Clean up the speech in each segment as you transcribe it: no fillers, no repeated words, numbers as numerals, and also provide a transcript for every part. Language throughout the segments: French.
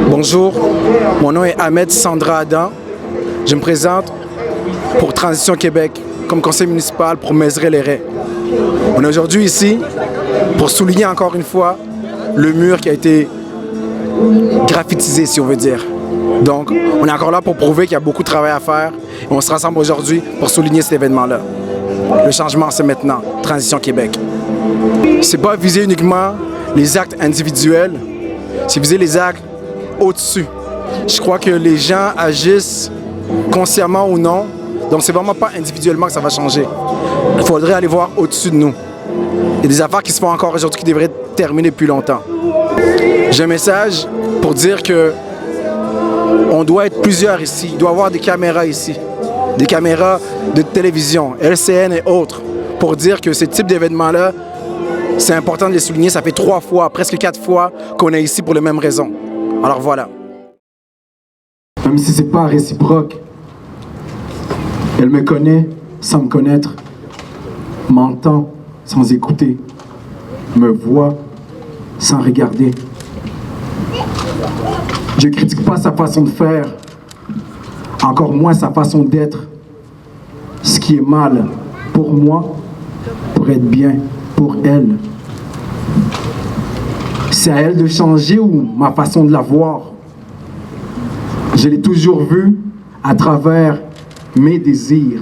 Bonjour, mon nom est Ahmed Sandra Adam. Je me présente pour Transition Québec comme conseiller municipal pour Mézeray-les-Raies. On est aujourd'hui ici pour souligner encore une fois le mur qui a été graffitisé, si on veut dire. Donc, on est encore là pour prouver qu'il y a beaucoup de travail à faire et on se rassemble aujourd'hui pour souligner cet événement-là. Le changement, c'est maintenant. Transition Québec. C'est pas viser uniquement les actes individuels, c'est viser les actes au-dessus. Je crois que les gens agissent consciemment ou non, donc c'est vraiment pas individuellement que ça va changer. Il faudrait aller voir au-dessus de nous. Il y a des affaires qui se font encore aujourd'hui qui devraient terminer depuis longtemps. J'ai un message pour dire que on doit être plusieurs ici. Il doit y avoir des caméras ici, des caméras de télévision, LCN et autres, pour dire que ce type d'événement-là, c'est important de les souligner. Ça fait 3 fois, presque 4 fois qu'on est ici pour les mêmes raisons. Alors voilà. Même si c'est pas réciproque, elle me connaît sans me connaître, m'entend sans écouter, me voit sans regarder. Je critique pas sa façon de faire, encore moins sa façon d'être. Ce qui est mal pour moi, pour être bien pour elle. C'est à elle de changer ou ma façon de la voir. Je l'ai toujours vue à travers mes désirs,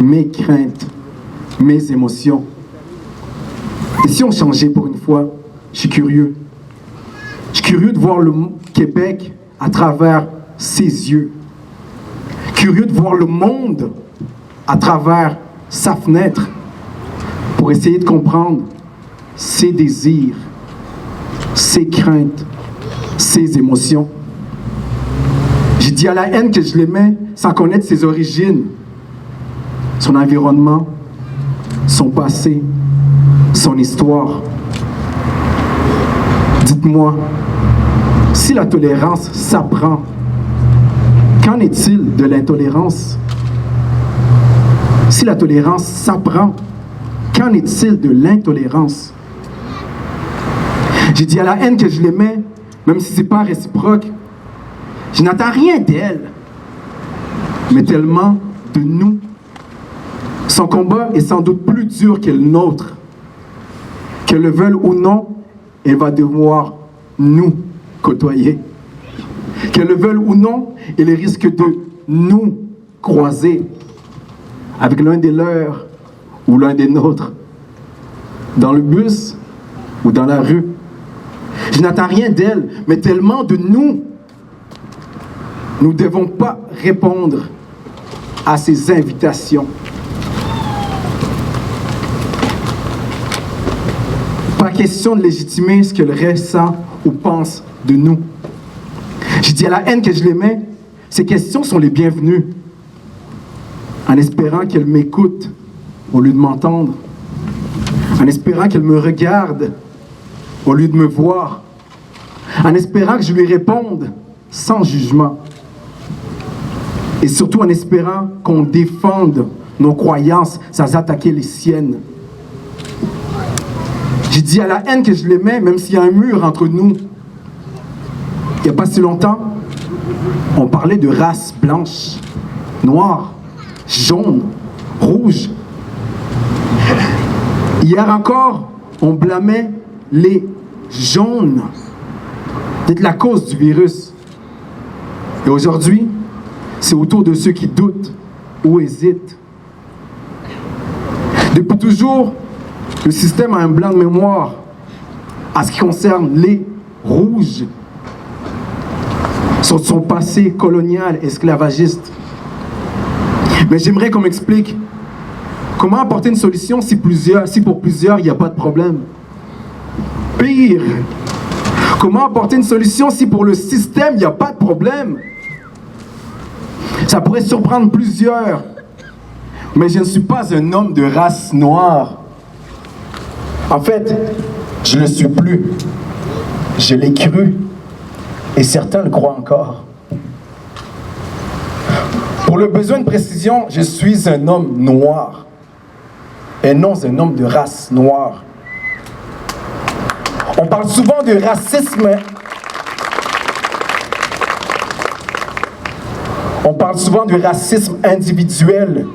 mes craintes, mes émotions. Et si on changeait pour une fois, je suis curieux. Je suis curieux de voir le Québec à travers ses yeux. Curieux de voir le monde à travers sa fenêtre pour essayer de comprendre ses désirs, ses craintes, ses émotions. J'ai dit à la haine que je l'aimais sans connaître ses origines, son environnement, son passé, son histoire. Dites-moi, si la tolérance s'apprend, qu'en est-il de l'intolérance? Si la tolérance s'apprend, qu'en est-il de l'intolérance? J'ai dit à la haine que je l'aimais, même si c'est pas réciproque. Je n'attends rien d'elle, mais tellement de nous. Son combat est sans doute plus dur que le nôtre. Qu'elle le veuille ou non, elle va devoir nous côtoyer. Qu'elle le veuille ou non, elle risque de nous croiser avec l'un des leurs ou l'un des nôtres, dans le bus ou dans la rue. Je n'attends rien d'elle, mais tellement de nous. Nous ne devons pas répondre à ces invitations. Pas question de légitimer ce qu'elle ressent ou pense de nous. J'ai dit à la haine que je l'aimais, ces questions sont les bienvenues, en espérant qu'elle m'écoute au lieu de m'entendre, en espérant qu'elle me regarde au lieu de me voir, en espérant que je lui réponde sans jugement, et surtout en espérant qu'on défende nos croyances sans attaquer les siennes. J'ai dit à la haine que je l'aimais, même s'il y a un mur entre nous. Il n'y a pas si longtemps, on parlait de race blanche, noire, jaune, rouge. Hier encore, on blâmait les jaunes d'être la cause du virus. Et aujourd'hui, c'est autour de ceux qui doutent ou hésitent. Depuis toujours, le système a un blanc de mémoire à ce qui concerne les rouges, sur son passé colonial, esclavagiste. Mais j'aimerais qu'on m'explique comment apporter une solution si pour plusieurs, il n'y a pas de problème. Pire, comment apporter une solution si pour le système, il n'y a pas de problème? Ça pourrait surprendre plusieurs, mais je ne suis pas un homme de race noire. En fait, je ne le suis plus. Je l'ai cru, et certains le croient encore. Pour le besoin de précision, je suis un homme noir, et non un homme de race noire. On parle souvent de racisme On parle souvent du racisme individuel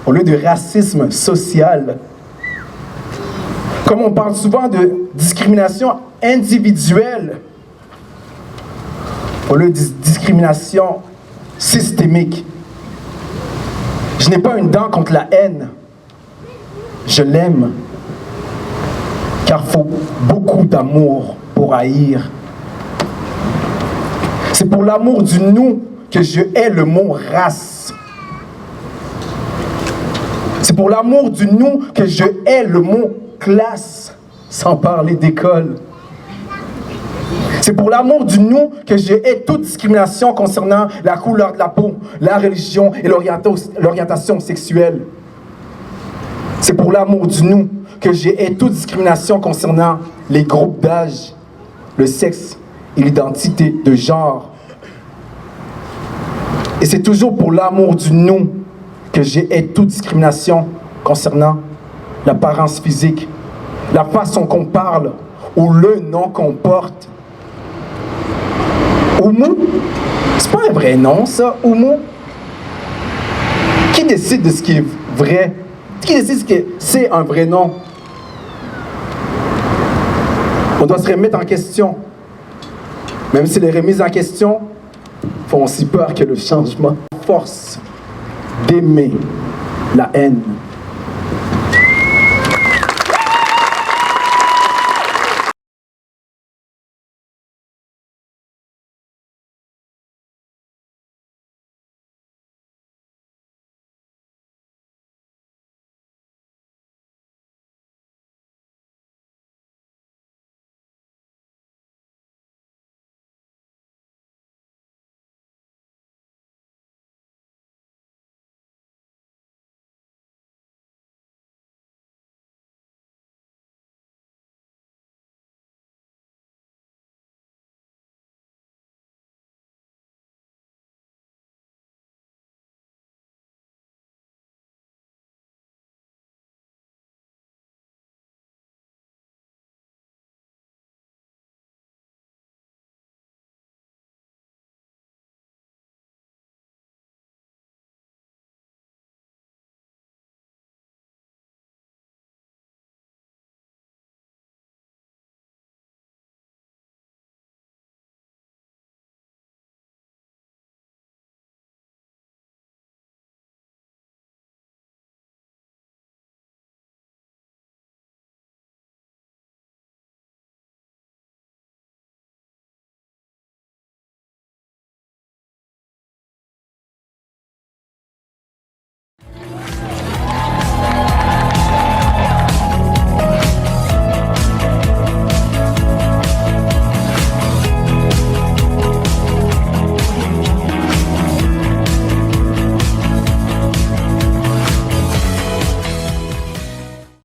au lieu du racisme social. Comme on parle souvent de discrimination individuelle au lieu de discrimination systémique. Je n'ai pas une dent contre la haine. Je l'aime. Car il faut beaucoup d'amour pour haïr. C'est pour l'amour du nous que je hais le mot race. C'est pour l'amour du nous que je hais le mot classe, sans parler d'école. C'est pour l'amour du nous que je hais toute discrimination concernant la couleur de la peau, la religion et l'orientation sexuelle. C'est pour l'amour du nous que je hais toute discrimination concernant les groupes d'âge, le sexe et l'identité de genre. Et c'est toujours pour l'amour du nous que je hais toute discrimination concernant l'apparence physique, la façon qu'on parle ou le nom qu'on porte. Oumou, c'est pas un vrai nom, ça, Oumou. Qui décide de ce qui est vrai? Qui décide que c'est un vrai nom? On doit se remettre en question. Même si les remises en question font aussi peur que le changement. Force d'aimer la haine.